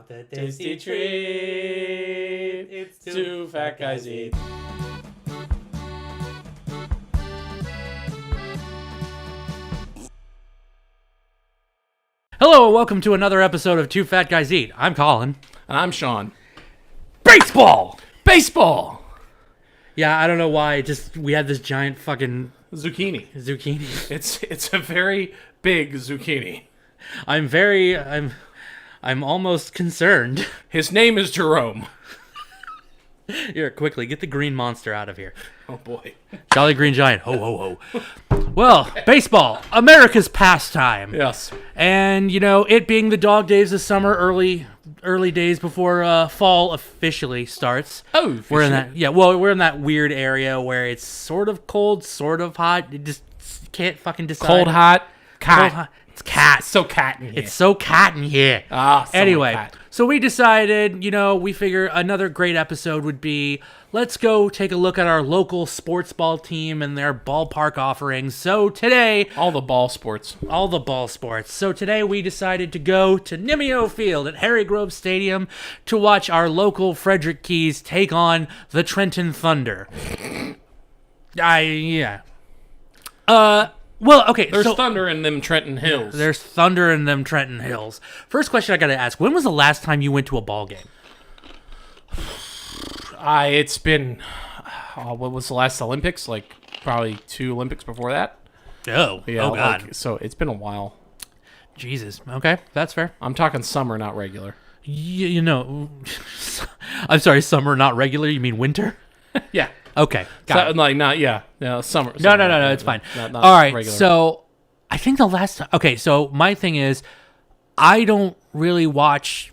want the tasty treat. It's two fat guys eat. Hello and welcome to another episode of Two Fat Guys Eat. I'm Colin. And I'm Sean. Baseball! Baseball! Yeah, I don't know why. We had this giant fucking Zucchini. It's a very big zucchini. I'm almost concerned. His name is Jerome. Here, quickly, get the green monster out of here. Oh boy. Jolly Green Giant. Ho, ho, ho. Well, baseball, America's pastime. Yes. And, you know, it being the dog days of summer, early days before fall officially starts. Oh, we're in that. Yeah, well, we're in that weird area where it's sort of cold, sort of hot. You just can't fucking decide. Cold, hot, cat. Cold, hot. It's cat. It's so cat in here. It's so cat in here. Anyway, cat. So we decided, we figure another great episode would be, let's go take a look at our local sports ball team and their ballpark offerings. So today... All the ball sports. So today we decided to go to NYMEO Field at Harry Grove Stadium to watch our local Frederick Keys take on the Trenton Thunder. Yeah. Well, okay. There's thunder in them Trenton Hills. There's thunder in them Trenton Hills. First question I got to ask, when was the last time you went to a ball game? It's been, what was the last Olympics? Like, probably 2 Olympics before that. Oh, Yeah, oh God. So it's been a while. Jesus. Okay, that's fair. I'm talking summer, not regular. I'm sorry, summer, not regular. You mean winter? Yeah. Okay, got it. Like, not, yeah. Summer. No, it's fine. Not All right, regular. so I think the last time... Okay, so my thing is, I don't really watch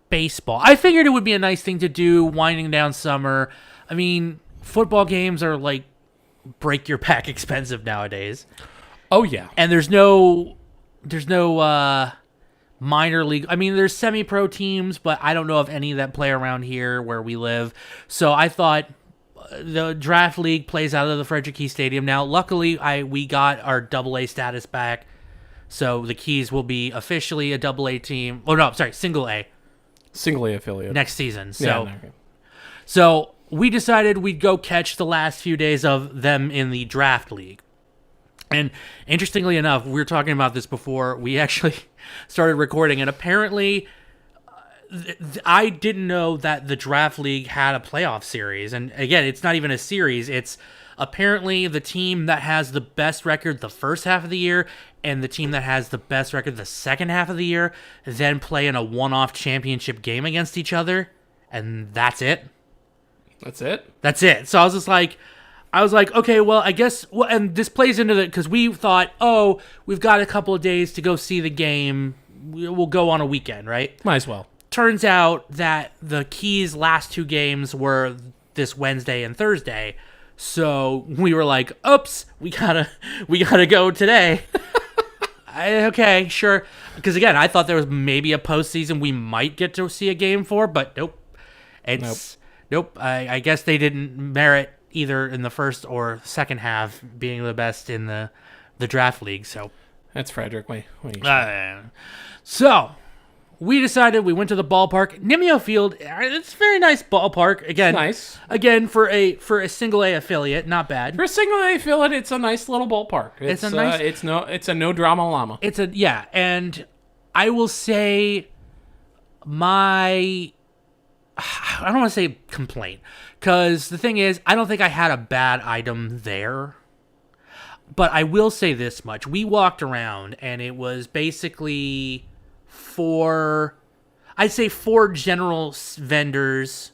baseball. I figured it would be a nice thing to do, winding down summer. I mean, football games are like break your back expensive nowadays. Oh, yeah. And there's no minor league. I mean, there's semi-pro teams, but I don't know of any that play around here where we live. So I thought the draft league plays out of the Frederick Keys Stadium. Now, luckily, we got our AA status back. So the Keys will be officially a AA team. Oh, no, sorry, single A. Single A affiliate. Next season. So, Yeah, okay. So we decided we'd go catch the last few days of them in the draft league. And interestingly enough, we were talking about this before we actually started recording, and apparently I didn't know that the draft league had a playoff series. And again, it's not even a series. It's apparently the team that has the best record the first half of the year and the team that has the best record the second half of the year then play in a one-off championship game against each other. And that's it. That's it? That's it. So I was like, okay, well, I guess, and this plays into the, because we thought, we've got a couple of days to go see the game. We'll go on a weekend, right? Might as well. Turns out that the Keys' last 2 games were this Wednesday and Thursday. So we were like, oops, we gotta go today. Okay, sure. Because again, I thought there was maybe a postseason we might get to see a game for, but nope. Nope. I guess they didn't merit either in the first or second half being the best in the draft league. So That's Frederick. Wait. So we decided we went to the ballpark. NYMEO Field, it's a very nice ballpark. Again, Nice. Again, for a single A affiliate, not bad. For a single A affiliate, it's a nice little ballpark. It's a no drama llama. And I will say I don't want to say complaint, because the thing is, I don't think I had a bad item there. But I will say this much. We walked around, and it was basically 4 general vendors.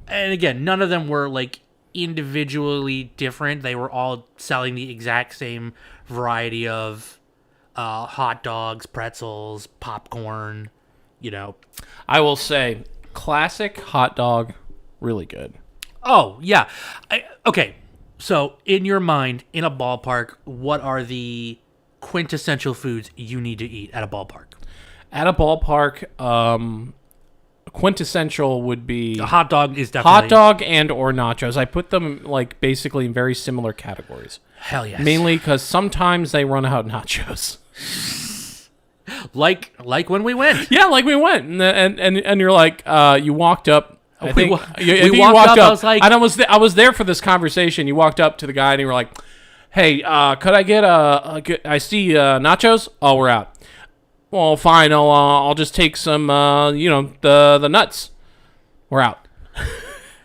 And again, none of them were like individually different. They were all selling the exact same variety of hot dogs, pretzels, popcorn, I will say, classic hot dog, really good. Oh, yeah. Okay, so in your mind, in a ballpark, what are the quintessential foods you need to eat at a ballpark? At a ballpark, quintessential would be... A hot dog is definitely... Hot dog and or nachos. I put them like basically in very similar categories. Hell yes. Mainly because sometimes they run out of nachos. like when we went. Yeah, like we went, and you're like, you walked up. I think we walked up. I was like, and I was there for this conversation. You walked up to the guy and you were like, "Hey, could I get I see nachos? Oh, we're out. Well, fine. I'll just take some. The nuts. We're out."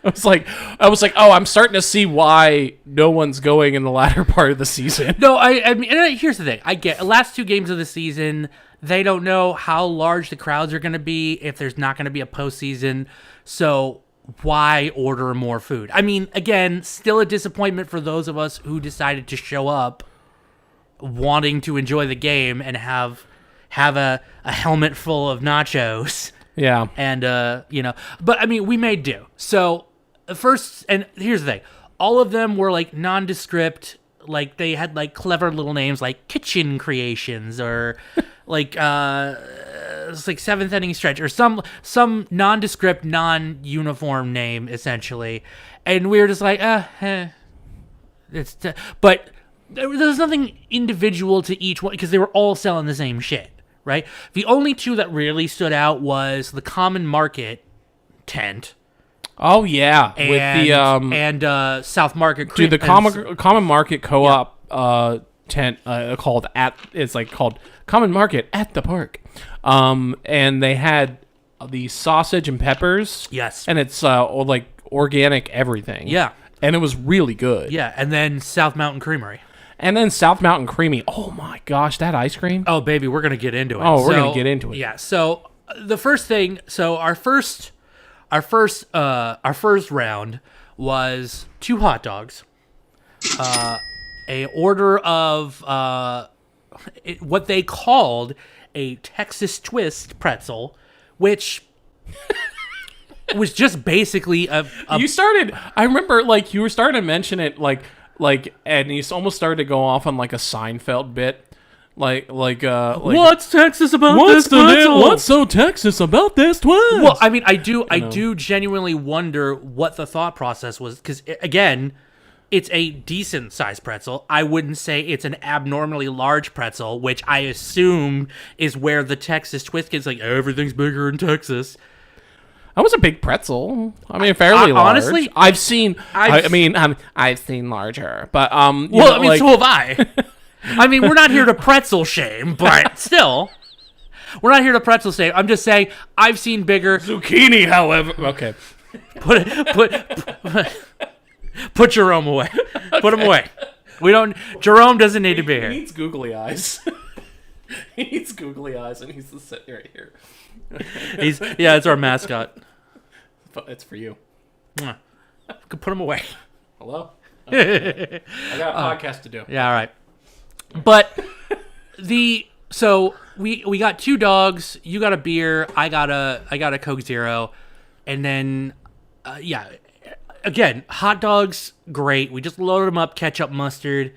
I was like, oh, I'm starting to see why no one's going in the latter part of the season. No, I mean, here's the thing. I get the last 2 games of the season. They don't know how large the crowds are going to be if there's not going to be a postseason. So why order more food? I mean, again, still a disappointment for those of us who decided to show up wanting to enjoy the game and have a helmet full of nachos. Yeah. And, but I mean, we made do. So first, and here's the thing. All of them were like nondescript, like they had like clever little names like Kitchen Creations or like, it's like Seventh Inning Stretch or some nondescript, non-uniform name essentially. And we were just like, but there's nothing individual to each one because they were all selling the same shit. Right? The only 2 that really stood out was the Common Market tent. Oh yeah, And, with the and South Market. Dude, the Common Market co-op tent called Common Market at the Park. And they had the sausage and peppers. Yes. And it's like organic everything. Yeah. And it was really good. Yeah, and then South Mountain Creamery. And then South Mountain Creamy. Oh my gosh, that ice cream. Oh baby, we're gonna get into it. Oh, we're gonna get into it. Yeah. So the first thing, our first round was 2 hot dogs, a order of what they called a Texas twist pretzel, which was just basically a You started. I remember, like, you were starting to mention it, like, and you almost started to go off on like a Seinfeld bit, like what's Texas about this pretzel? What's so Texas about this twist? Well, I mean, I do genuinely wonder what the thought process was, because again, it's a decent sized pretzel. I wouldn't say it's an abnormally large pretzel, which I assume is where the Texas twist gets like everything's bigger in Texas. That was a big pretzel. I mean, fairly large. Honestly, I've seen larger, but so have I. I mean, we're not here to pretzel shame, but still, we're not here to pretzel shame. I'm just saying I've seen bigger zucchini. However, okay, put Jerome away. Put him away. Jerome doesn't need to be here. He needs googly eyes. He needs googly eyes, and he's just sitting right here. It's our mascot. It's for you. Put him away. Hello? Okay. I got a podcast to do. Yeah, all right. But so we got 2 dogs, you got a beer, I got a Coke Zero, and then again, hot dogs, great. We just loaded them up, ketchup, mustard.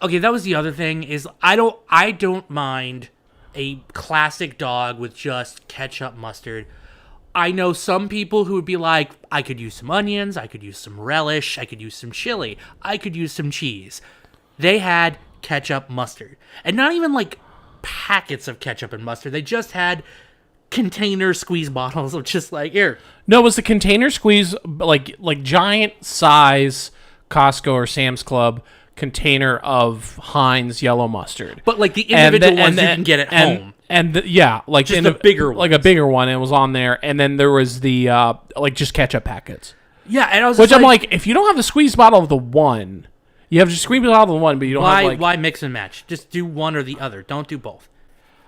Okay, that was the other thing is I don't mind a classic dog with just ketchup, mustard. I know some people who would be like, I could use some onions, I could use some relish, I could use some chili, I could use some cheese. They had ketchup, mustard. And not even like packets of ketchup and mustard. They just had container squeeze bottles of just like, here. No, it was the container squeeze, like giant size Costco or Sam's Club container of Heinz yellow mustard. But like the individual ones you can get at home. And like just a bigger one. Like a bigger one, and it was on there. And then there was the like just ketchup packets. Yeah, and I was I'm like, if you don't have the squeeze bottle of the one, you have to squeeze bottle of the one, but you don't have like why mix and match? Just do one or the other. Don't do both.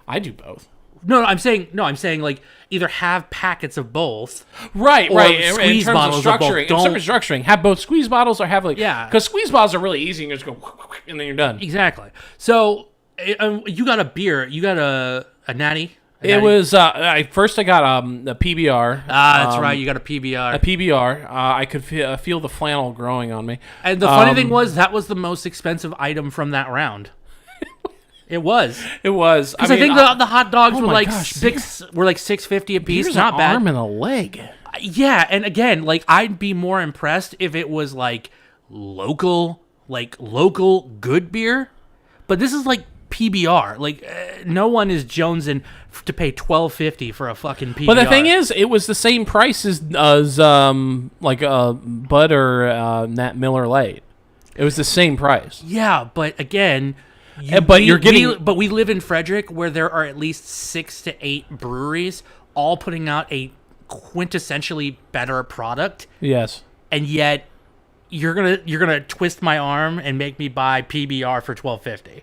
I do both. No, I'm saying like either have packets of both, right? Squeeze in terms bottles of structuring, of both. In terms of structuring, have both squeeze bottles or have because squeeze bottles are really easy and you just go and then you're done. Exactly. So you got a beer, you got a natty. It was I got a PBR. That's right. You got a PBR. A PBR. I could feel the flannel growing on me. And the funny thing was that was the most expensive item from that round. It was. Because I think the hot dogs were like $6.50 a piece. Not bad. Arm and a leg. Yeah, and again, like I'd be more impressed if it was like local good beer. But this is like PBR. Like, no one is jonesing to pay $12.50 for a fucking PBR. But the thing is, it was the same price as like Bud or Nat Miller Lite. It was the same price. Yeah, but again, we live in Frederick, where there are at least 6 to 8 breweries, all putting out a quintessentially better product. Yes, and yet you're gonna twist my arm and make me buy PBR for $12.50.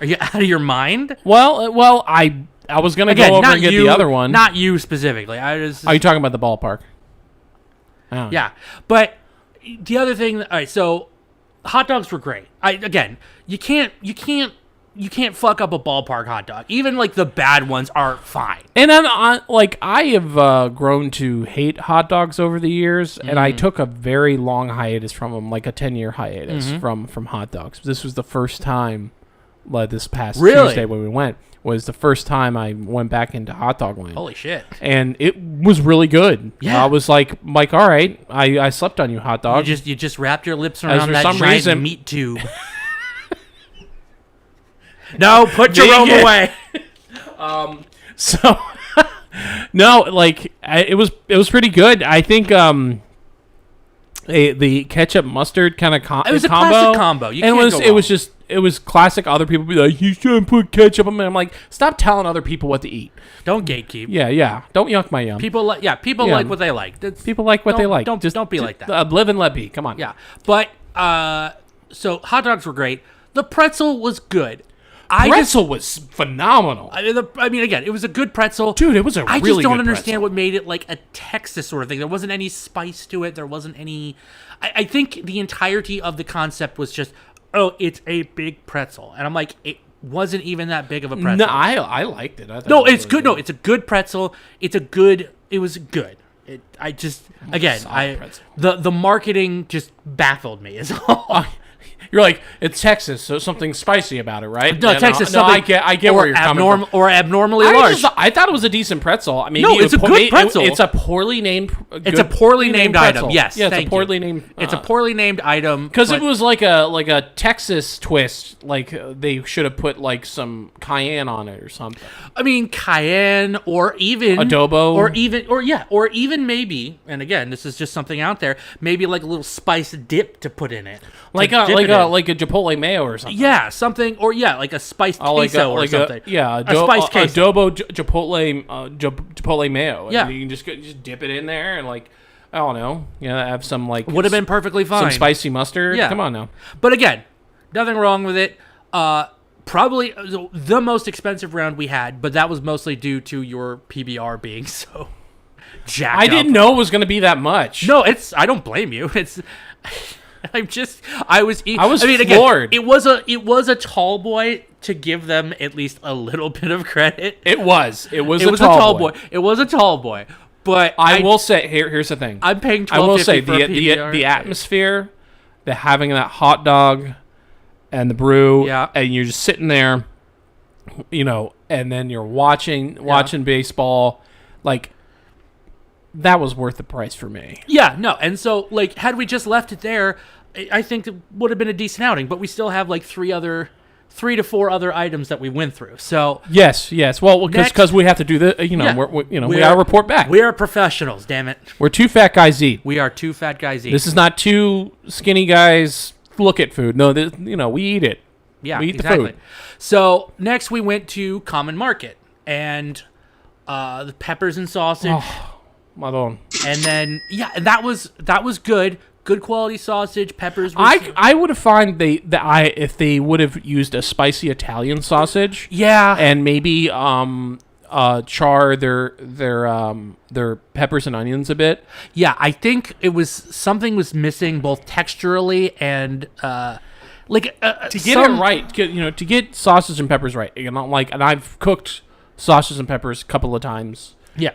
Are you out of your mind? Well, I was gonna go over and get the other one. Not you specifically. Are you talking about the ballpark? Oh. Yeah, but the other thing. All right, so hot dogs were great. You can't fuck up a ballpark hot dog. Even like the bad ones are fine. And then I have grown to hate hot dogs over the years, and I took a very long hiatus from them, like a 10-year hiatus from hot dogs. This was the first time, like this past Tuesday when we went, was the first time I went back into hot dog land. Holy shit. And it was really good. Yeah. I was like, all right, I slept on you, hot dog. You just wrapped your lips around that giant meat tube. No, put Jerome away. So no, like it was pretty good. I think the ketchup mustard kind of it was a classic combo. It was classic. Other people be like, you shouldn't put ketchup on it. I'm like, stop telling other people what to eat. Don't gatekeep. Yeah. Don't yuck my yum. People like what they like. People like what they like. Don't be like that. Live and let be. Come on. Yeah, but so hot dogs were great. The pretzel was good. Pretzel was phenomenal. I mean, again, it was a good pretzel. Dude, it was a really good I just don't pretzel. understand what made it like a Texas sort of thing. There wasn't any spice to it. There wasn't any... I think the entirety of the concept was just, it's a big pretzel. And I'm like, it wasn't even that big of a pretzel. No, I liked it. No, it's good. No, it's a good pretzel. It was good. The marketing just baffled me is all. You're like, it's Texas, so something spicy about it, right? No, Texas. No, I get where you're coming from. Or abnormally large. I thought it was a decent pretzel. I mean, no, it's a good pretzel. It's a poorly named. It's a poorly named item. Yes, yeah, it's a poorly named. It's a poorly named item because it was like a Texas twist. Like they should have put like some cayenne on it or something. I mean, cayenne or even adobo or even maybe. And again, this is just something out there. Maybe like a little spice dip to put in it. Like a Chipotle mayo or something. Yeah, something, or like a spiced queso or something. A spiced queso. Adobo Chipotle mayo. Yeah, and you can just dip it in there and like, I don't know, have some like would have been perfectly fine. Some spicy mustard. Yeah, come on now. But again, nothing wrong with it. Probably the most expensive round we had, but that was mostly due to your PBR being so jacked up. I didn't know it was going to be that much. No, I don't blame you. I was floored. Again, it was a tall boy, to give them at least a little bit of credit. It was a tall boy. It was a tall boy. But I will say, here's the thing. I'm paying $12.50 I will say for a PBR. the atmosphere, the having that hot dog and the brew, and you're just sitting there, and then you're watching baseball, like. That was worth the price for me. Yeah, no. And so, like, had we just left it there, I think it would have been a decent outing. But we still have, like, 3 to 4 other items that we went through. So yes. Well, because we have to do the, we got to report back. We are professionals, damn it. We're 2 fat guys eat. We are 2 fat guys eat. This is not 2 skinny guys look at food. No, we eat it. Yeah, we eat exactly. the food. So next we went to Common Market and the peppers and sausage. Oh. Madon. And then that was good. Good quality sausage, peppers. I would have found if they would have used a spicy Italian sausage. Yeah. And maybe char their peppers and onions a bit. Yeah, I think something was missing both texturally and to get it right. To get sausage and peppers right. And I've cooked sausage and peppers a couple of times. Yeah.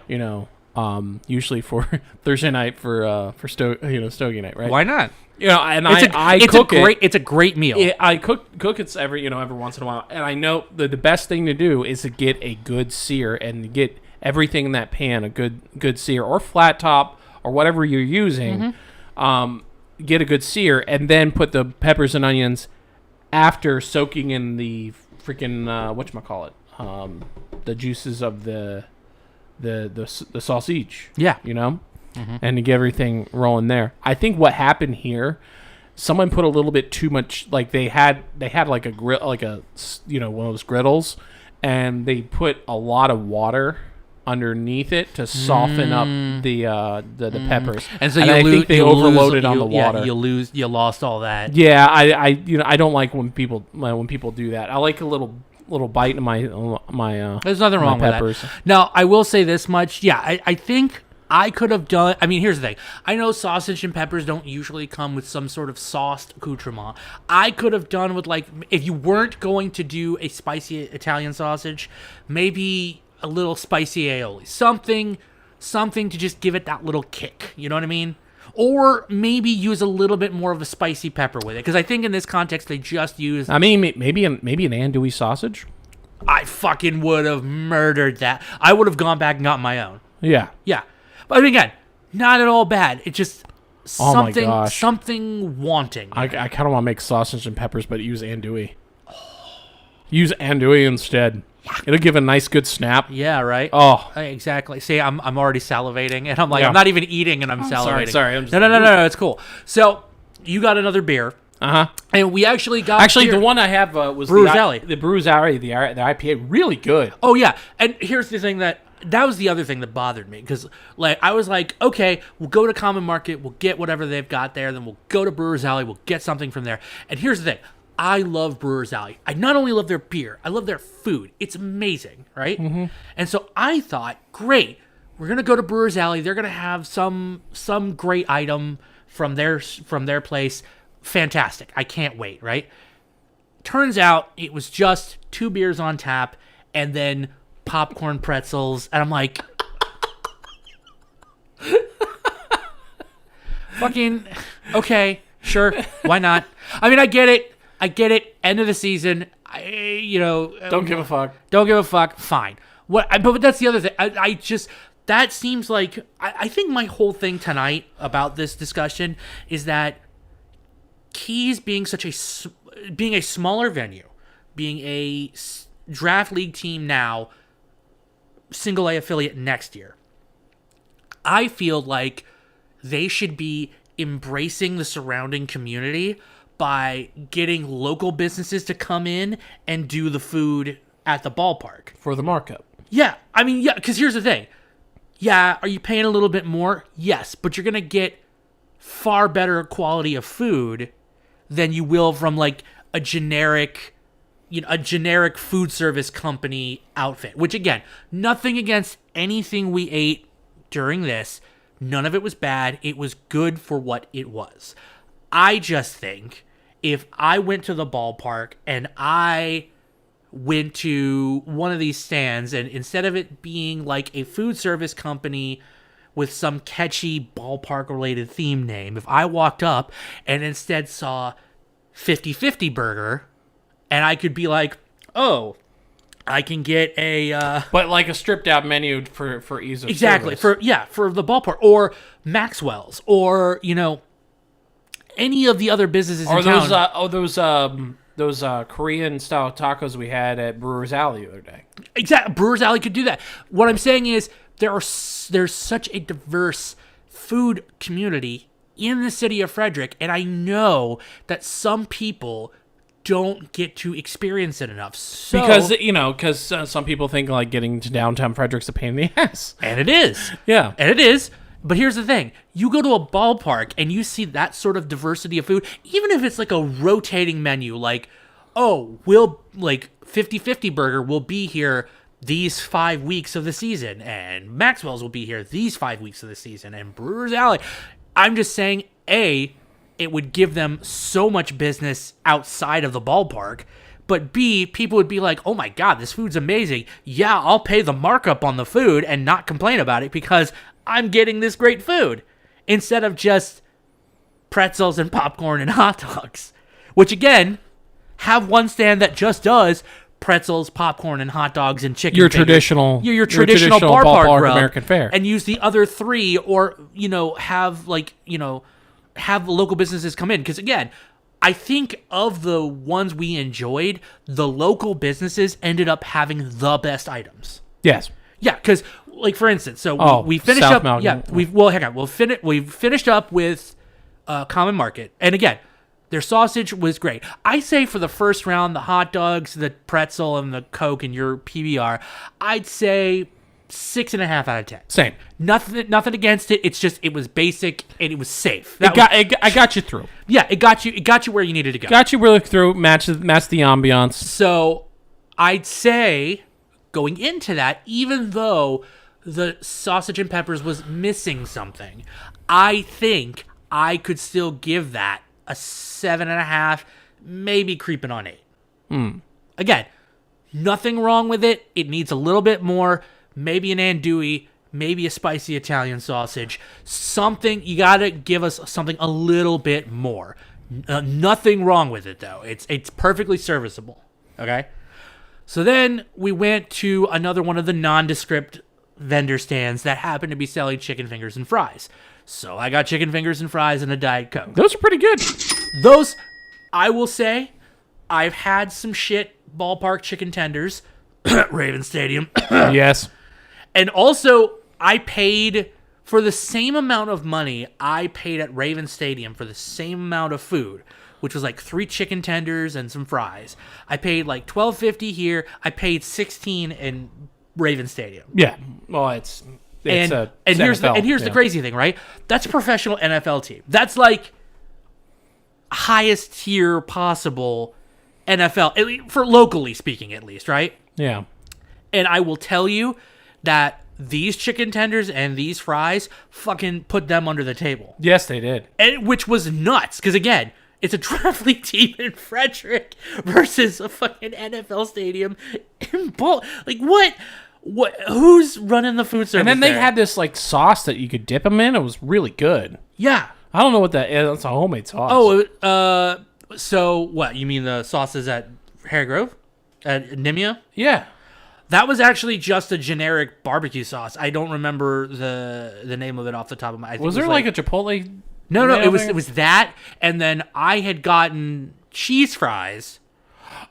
Usually for Thursday night for stogie night, right? Why not? It's a great meal. I cook it every once in a while, and I know the best thing to do is to get a good sear and get everything in that pan a good sear or flat top or whatever you're using. Get a good sear and then put the peppers and onions after soaking in the freaking whatchamacallit, the juices of the sausage. Yeah. You know? And to get everything rolling there. I think what happened here, someone put a little bit too much, like they had like a grill, like a, you know, one of those griddles, and they put a lot of water underneath it to soften up the peppers. And so I think they overloaded on the water. Yeah, you lost all that. Yeah, I don't like when people do that. I like a little bite in my There's nothing wrong with peppers. that. Now, I will say this much. Yeah, I think I could have done... I mean, here's the thing. I know sausage and peppers don't usually come with some sort of sauced accoutrement. I could have done with, like, if you weren't going to do a spicy Italian sausage, maybe a little spicy aioli. Something to just give it that little kick. You know what I mean? Or maybe use a little bit more of a spicy pepper with it. Because I think in this context, they just use... I mean, maybe an andouille sausage? I fucking would have murdered that. I would have gone back and gotten my own. Yeah. Yeah. But I mean, again, not at all bad. It's just something, my gosh. something wanting. I kind of want to make sausage and peppers, but use andouille. Use andouille instead. It'll give a nice, good snap. Yeah, right? Oh. Exactly. See, I'm already salivating, and I'm like, Yeah. I'm not even eating, and I'm salivating. Sorry. I'm just No, it's cool. So, you got another beer, Uh-huh. and we actually got Actually, beer. the one I have was Brewer's Alley. The Brewer's Alley, the IPA, really good. Oh, yeah. And here's the thing that was the other thing that bothered me, because like I was like, okay, we'll go to Common Market, we'll get whatever they've got there, then we'll go to Brewer's Alley, we'll get something from there. And here's the thing. I love Brewer's Alley. I not only love their beer, I love their food. It's amazing, right? Mm-hmm. And so I thought, great, we're gonna go to Brewer's Alley. They're gonna have some great item from their place. Fantastic. I can't wait, right? Turns out it was just 2 beers on tap and then popcorn pretzels, and I'm like, fucking okay, sure, why not? I mean, I get it. End of the season. Don't give a fuck. Don't give a fuck. Fine. But that's the other thing. I just, that seems like, I think my whole thing tonight about this discussion is that Keys being being a smaller venue, being a draft league team now, single A affiliate next year, I feel like they should be embracing the surrounding community by getting local businesses to come in and do the food at the ballpark. For the markup. Yeah, I mean, yeah, because here's the thing. Yeah, are you paying a little bit more? Yes, but you're going to get far better quality of food than you will from like a generic food service company outfit. Which again, nothing against anything we ate during this. None of it was bad. It was good for what it was. I just think if I went to the ballpark and I went to one of these stands, and instead of it being like a food service company with some catchy ballpark related theme name, if I walked up and instead saw 50/50 burger, and I could be like, oh, I can get a but like a stripped out menu for ease of exactly service. for the ballpark, or Maxwell's, or any of the other businesses in town. Those Korean style tacos we had at Brewer's Alley the other day. Exactly, Brewer's Alley could do that. What I'm saying is there's such a diverse food community in the city of Frederick, and I know that some people don't get to experience it enough. So, because some people think like getting to downtown Frederick's a pain in the ass, and it is. Yeah, and it is. But here's the thing. You go to a ballpark and you see that sort of diversity of food, even if it's like a rotating menu, like, oh, we'll like 50/50 burger will be here these 5 weeks of the season, and Maxwell's will be here these 5 weeks of the season, and Brewer's Alley. I'm just saying, A, it would give them so much business outside of the ballpark, but B, people would be like, oh my God, this food's amazing. Yeah, I'll pay the markup on the food and not complain about it because I'm getting this great food, instead of just pretzels and popcorn and hot dogs, which again, have one stand that just does pretzels, popcorn, and hot dogs and chicken. Your fingers. traditional ballpark grub, American fare, and use the other 3, or have local businesses come in, because again, I think of the ones we enjoyed, the local businesses ended up having the best items. Yes. Yeah, because like for instance, so we finished South up. Mountain. Yeah, hang on. We've finished up with Common Market, and again, their sausage was great. I say for the first round, the hot dogs, the pretzel, and the Coke, and your PBR, I'd say 6.5 out of 10. Same. Nothing against it. It's just it was basic and it was safe. I got you through. Yeah, it got you where you needed to go. Got you really through. Match the ambiance. So I'd say going into that, even though the sausage and peppers was missing something, I think I could still give that a 7.5, maybe creeping on 8. Again, nothing wrong with it. It needs a little bit more. Maybe an andouille, maybe a spicy Italian sausage. Something, you got to give us something a little bit more. Nothing wrong with it, though. It's perfectly serviceable. Okay? So then we went to another one of the nondescript vendor stands that happened to be selling chicken fingers and fries. So I got chicken fingers and fries and a Diet Coke. Those are pretty good. Those, I will say, I've had some shit ballpark chicken tenders, Raven Stadium. Yes. And also, I paid for the same amount of money I paid at Raven Stadium for the same amount of food, which was like 3 chicken tenders and some fries. I paid like $12.50 here. I paid $16 in Raven Stadium. Yeah. Well, it's here's NFL. the crazy thing, right? That's a professional NFL team. That's like highest tier possible NFL, for locally speaking at least, right? Yeah. And I will tell you that these chicken tenders and these fries fucking put them under the table. Yes, they did. Which was nuts, because again, it's a draft league team in Frederick versus a fucking NFL stadium in Bolt. Like, what? Who's running the food service? And then they had this like sauce that you could dip them in. It was really good. Yeah. I don't know what that is. It's a homemade sauce. Oh, so what? You mean the sauces at Hair Grove? At NYMEO? Yeah. That was actually just a generic barbecue sauce. I don't remember the name of it off the top of my head. Was there like a Chipotle? No, it was that, and then I had gotten cheese fries.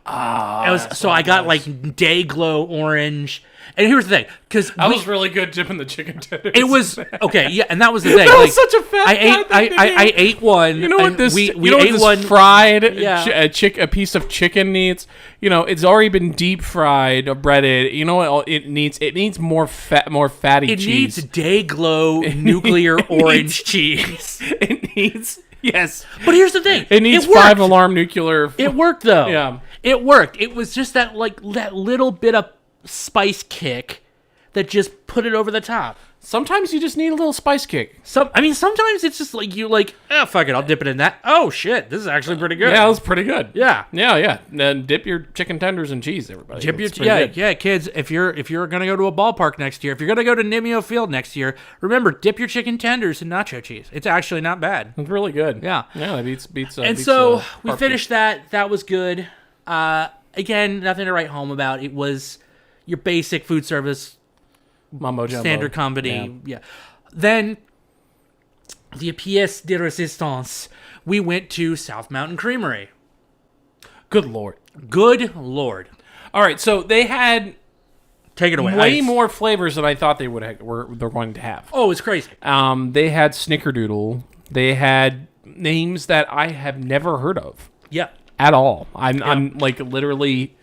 So I got like day glow orange. And here's the thing, because I was really good dipping the chicken tenders. It was okay, yeah, and that was the thing. That like, was such a fat. I ate one. You know what this? We you know ate what this one fried yeah. A piece of chicken needs. You know, it's already been deep fried or breaded. You know what it needs? It needs more fatty cheese. It needs day glow nuclear orange cheese. It needs. Yes. But here's the thing. It needs 5-alarm nuclear. It worked though. Yeah. It worked. It was just that little bit of spice kick that just put it over the top. Sometimes you just need a little spice kick. Sometimes it's just like oh fuck it, I'll dip it in that. Oh shit, this is actually pretty good. Yeah, it was pretty good. Yeah. Then dip your chicken tenders in cheese, everybody. Yeah, kids. If you're gonna go to a ballpark next year, if you're gonna go to NYMEO Field next year, remember dip your chicken tenders in nacho cheese. It's actually not bad. It's really good. Yeah, that beats. And so we finished that. That was good. Again, nothing to write home about. It was your basic food service. Mambo jumbo. Standard comedy, yeah. Then, the pièce de résistance, we went to South Mountain Creamery. Good lord. All right, so they had take it away. Way more flavors than I thought they're going to have. Oh, it's crazy. They had Snickerdoodle. They had names that I have never heard of. Yeah. At all. I'm like literally.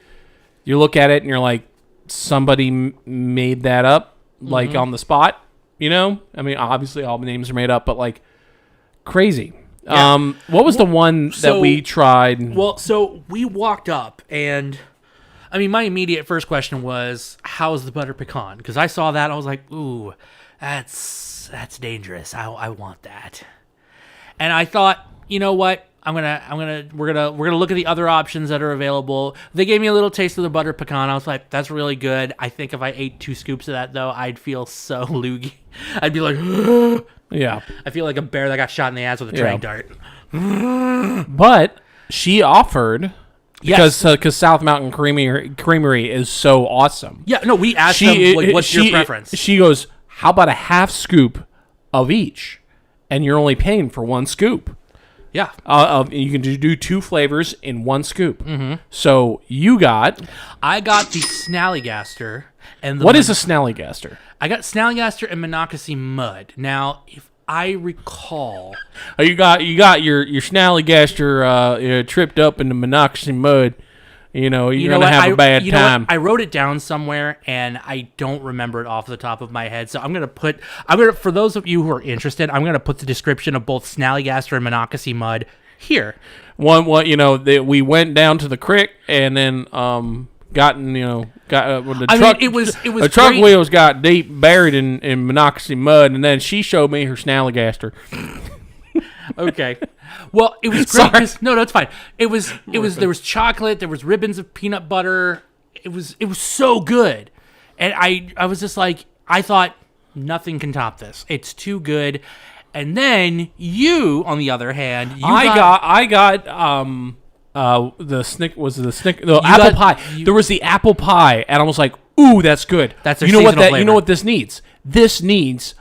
You look at it and you're like, somebody made that up. Like on the spot, you know? I mean, obviously all the names are made up, but like crazy. Yeah. What was the one that we tried? Well, so we walked up and I mean, my immediate first question was, how's the butter pecan? Because I saw that, I was like, ooh, that's dangerous. I want that. And I thought, you know what? We're gonna look at the other options that are available. They gave me a little taste of the butter pecan. I was like, that's really good. I think if I ate 2 scoops of that though, I'd feel so loogie. I'd be like, yeah. I feel like a bear that got shot in the ass with a train dart. But she offered, because South Mountain Creamery is so awesome. Yeah, no, we asked them, like, what's your preference? She goes, how about a half scoop of each, and you're only paying for 1 scoop. Yeah. You can do 2 flavors in 1 scoop. Mm-hmm. So you got... I got the Snallygaster. And What is a Snallygaster? I got Snallygaster and Monocacy Mud. Now, if I recall... Oh, you got your Snallygaster tripped up in the Monocacy Mud. You're going to have a bad time. I wrote it down somewhere, and I don't remember it off the top of my head. So for those of you who are interested, I'm going to put the description of both Snallygaster and Monocacy Mud here. We went down to the creek and then the truck wheels got deep buried in Monocacy Mud, and then she showed me her Snallygaster. Okay. Well, it was great. No, it's fine. There was chocolate, there was ribbons of peanut butter. It was so good. And I was just like, I thought nothing can top this. It's too good. And then you, on the other hand, I got apple pie. There was the apple pie, and I was like, "Ooh, that's good." That's their seasonal flavor. You know what this needs? This needs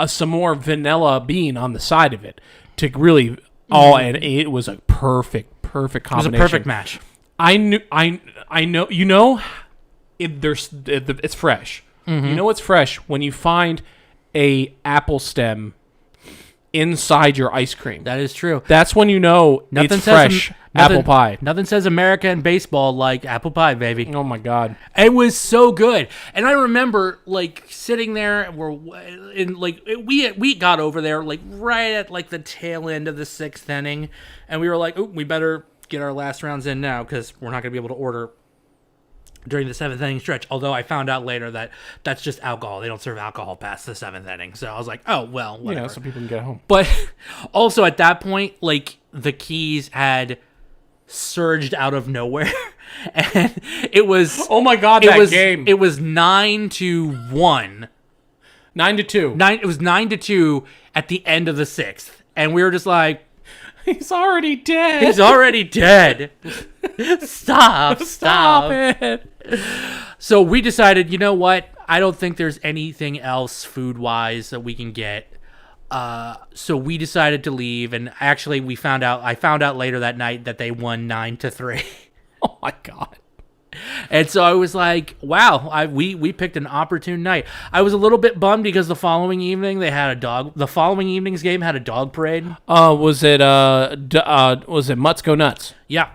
some more vanilla bean on the side of it to really. Oh, and it was a perfect combination. It was a perfect match. I know. You know, it's fresh. Mm-hmm. You know it's fresh when you find a apple stem inside your ice cream. That is true. That's when you know it's fresh apple pie. Nothing says America and baseball like apple pie, baby. Oh my God, it was so good. And I remember sitting there. We got over there right at the tail end of the 6th inning, and we were like, "Oh, we better get our last rounds in now because we're not going to be able to order during the 7th inning stretch." Although I found out later that that's just alcohol. They don't serve alcohol past the 7th inning. So I was like, oh, well, whatever. Yeah, so people can get home. But also at that point, the Keys had surged out of nowhere. And it was... Oh my God, game. It was 9-1. 9-2. It was 9-2 at the end of the 6th. And we were just like... He's already dead. He's already dead. Stop it. So we decided, you know what? I don't think there's anything else food-wise that we can get. So we decided to leave, and actually I found out later that night that they won 9-3. Oh my God. And so I was like, wow, we picked an opportune night. I was a little bit bummed because the following evening the following evening's game had a dog parade. Was it Mutts Go Nuts? Yeah.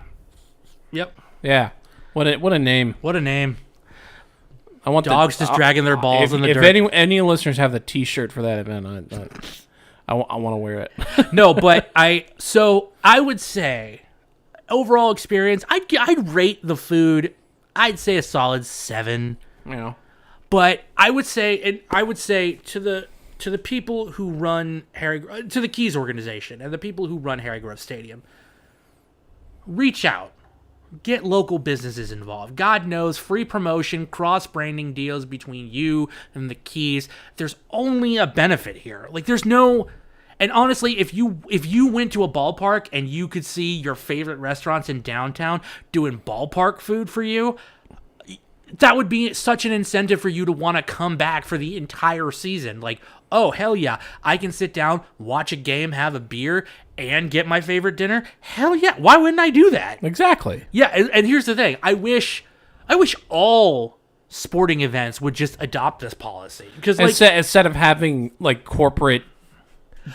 Yep. Yeah. What a name. What a name. I want dogs just dragging their balls in the dirt. If any listeners have the T-shirt for that event, I want to wear it. No, but I would say overall experience, I'd rate the food. I'd say a solid 7. Yeah. But I would say to the people who run to the Keys organization and the people who run Harry Grove Stadium, reach out. Get local businesses involved. God knows, free promotion, cross-branding deals between you and the Keys. There's only a benefit here. There's no... And honestly, if you went to a ballpark and you could see your favorite restaurants in downtown doing ballpark food for you, that would be such an incentive for you to want to come back for the entire season. Oh, hell yeah, I can sit down, watch a game, have a beer, and get my favorite dinner. Hell yeah, why wouldn't I do that? Exactly. Yeah, and here's the thing. I wish all sporting events would just adopt this policy. Because instead of having corporate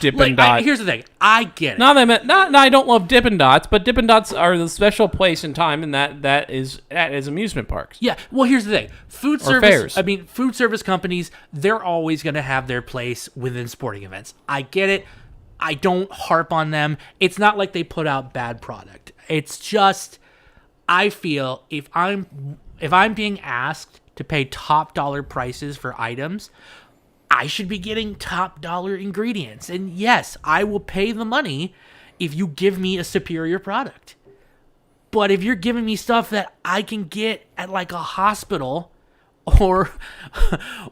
Dippin' Dots. Here's the thing. I get it. I don't love Dippin' Dots, but Dippin' Dots are the special place in time, and that is amusement parks. Yeah. Well, here's the thing. Food service companies, they're always going to have their place within sporting events. I get it. I don't harp on them. It's not like they put out bad product. It's just, I feel if I'm being asked to pay top dollar prices for items, I should be getting top dollar ingredients. And yes, I will pay the money if you give me a superior product. But if you're giving me stuff that I can get at a hospital or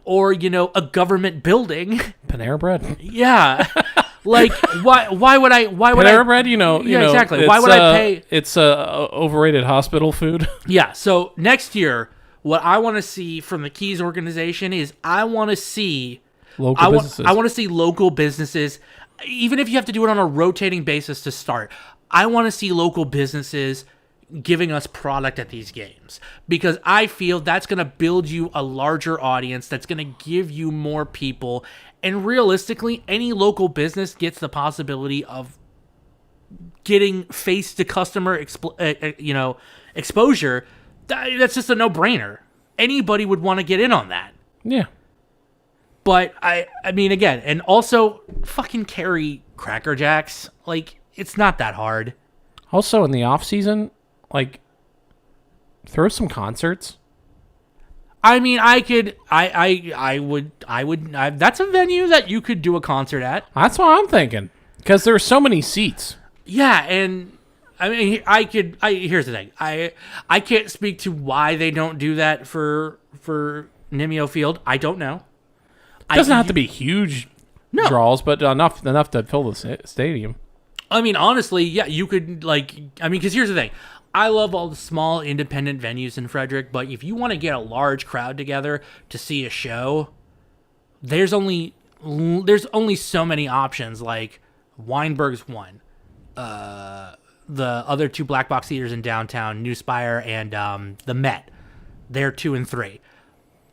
a government building, Panera Bread. Yeah. Why would I Panera Bread, exactly. Why would I pay? It's overrated hospital food. Yeah, so next year what I want to see from the Keys organization is I want to see local businesses. I want to see local businesses. even if you have to do it on a rotating basis to start, I want to see local businesses giving us product at these games, because I feel that's going to build you a larger audience, that's going to give you more people, and realistically, any local business gets the possibility of getting face to customer exposure. That's just a no-brainer. Anybody would want to get in on that. Yeah. But I mean, again, and also fucking carry Cracker Jacks. Like, it's not that hard. Also, in the off season, like, throw some concerts. I mean, I would. That's a venue that you could do a concert at. That's what I'm thinking, because there are so many seats. Yeah, and I mean, here's the thing. I can't speak to why they don't do that for NYMEO Field. I don't know. It doesn't have to be huge draws, but enough to fill the stadium. I mean, honestly, yeah, you could, like, I mean, because here's the thing. I love all the small independent venues in Frederick, but if you want to get a large crowd together to see a show, there's only so many options. Like, Weinberg's one. The other two black box theaters in downtown, New Spire and the Met, they're 2 and 3.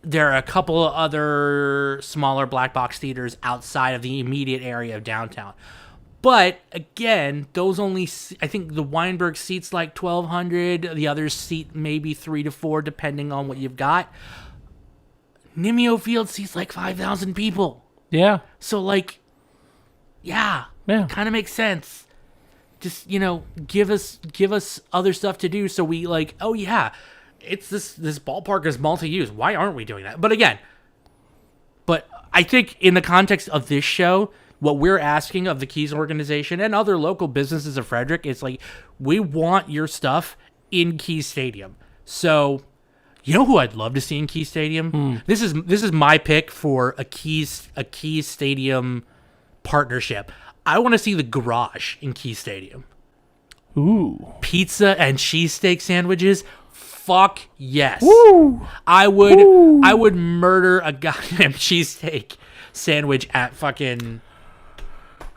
There are a couple of other smaller black box theaters outside of the immediate area of downtown. But, again, those only, I think the Weinberg seats like 1,200. The others seat maybe 3 to 4, depending on what you've got. NYMEO Field seats like 5,000 people. Yeah. So, like, yeah. Kind of makes sense. Just, give us other stuff to do so we, like, oh, yeah. It's this ballpark is multi-use. Why aren't we doing that? But again, I think in the context of this show, what we're asking of the Keys organization and other local businesses of Frederick is, like, we want your stuff in Keys Stadium. So, you know who I'd love to see in Keys Stadium? This is my pick for a Keys Stadium partnership. I want to see the Garage in Keys Stadium. Ooh. Pizza and cheesesteak sandwiches. Fuck yes. Woo. I would murder a goddamn cheesesteak sandwich at fucking.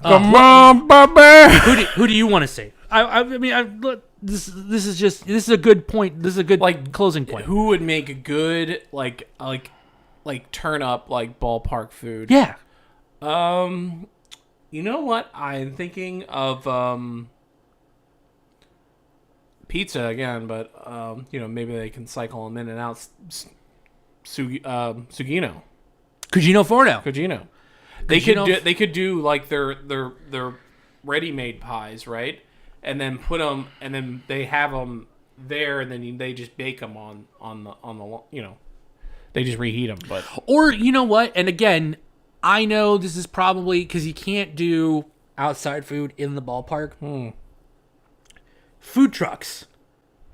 Come on, baby. Who do you want to see? I mean, this is a good point. This is a good, like, closing point. Who would make a good like turn up, like, ballpark food? Yeah. You know what? I'm thinking of pizza again, but maybe they can cycle them in and out. Sugino. Cugino. They could do like their ready-made pies, right? And then put them, and then they have them there, and then they just bake them on the they just reheat them. But or you know what? And again, I know this is probably because you can't do outside food in the ballpark. Food trucks.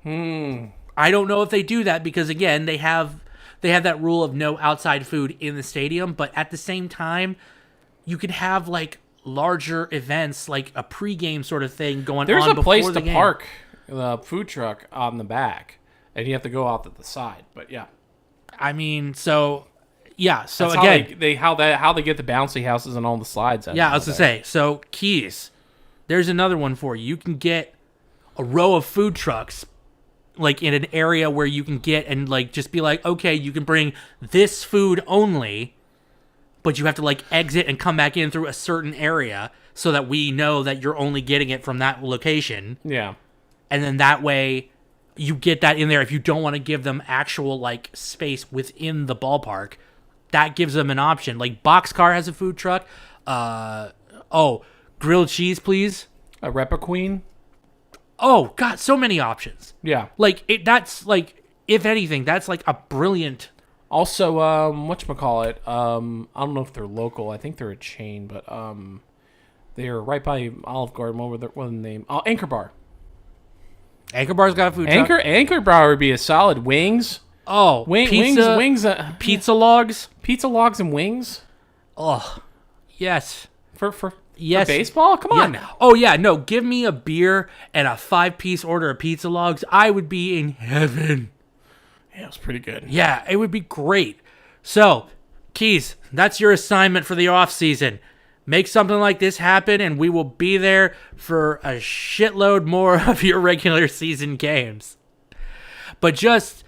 I don't know if they do that because, again, they have that rule of no outside food in the stadium. But at the same time, you could have, like, larger events, like a pregame sort of thing going on. There's a place to game. park the food truck on the back, and you have to go out to the side. But yeah, I mean, so yeah. So that's again, how they get the bouncy houses and all the slides. Yeah, I was gonna say. So Keys, there's another one for you. You can get a row of food trucks, like, in an area where you can get and, like, just be like, okay, you can bring this food only, but you have to, like, exit and come back in through a certain area so that we know that you're only getting it from that location. Yeah. And then that way you get that in there. If you don't want to give them actual, like, space within the ballpark, that gives them an option. Like, Boxcar has a food truck. Grilled cheese, please. A Repa Queen. Oh, God, so many options. Yeah. Like, that's, like, if anything, that's, like, a brilliant... Also, whatchamacallit, I don't know if they're local. I think they're a chain, but they're right by Olive Garden. What was the name? Oh, Anchor Bar. Anchor Bar's got a food truck. Anchor Bar would be a solid. Wings. Oh, pizza, wings. Pizza logs. Pizza logs and wings. Oh, yes. Yes. For baseball? Come on now. Oh, yeah. No, give me a beer and a 5-piece order of pizza logs. I would be in heaven. Yeah, it was pretty good. Yeah, it would be great. So, Keys, that's your assignment for the off season. make something like this happen, and we will be there for a shitload more of your regular season games. But just,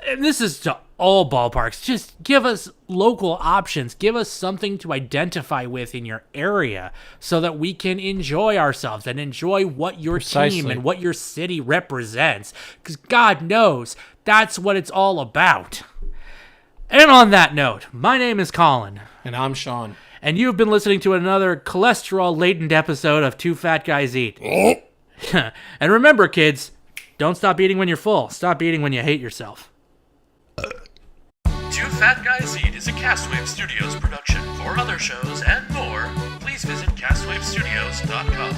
and this is to all ballparks, just give us local options. Give us something to identify with in your area so that we can enjoy ourselves and enjoy what your team and what your city represents. Because God knows that's what it's all about. And on that note, my name is Colin. And I'm Sean. And you've been listening to another cholesterol-laden episode of Two Fat Guys Eat. And remember, kids, don't stop eating when you're full. Stop eating when you hate yourself. Two Fat Guys Eat is a Castwave Studios production. For other shows and more, please visit castwavestudios.com.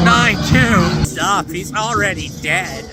9-2. Stop, he's already dead.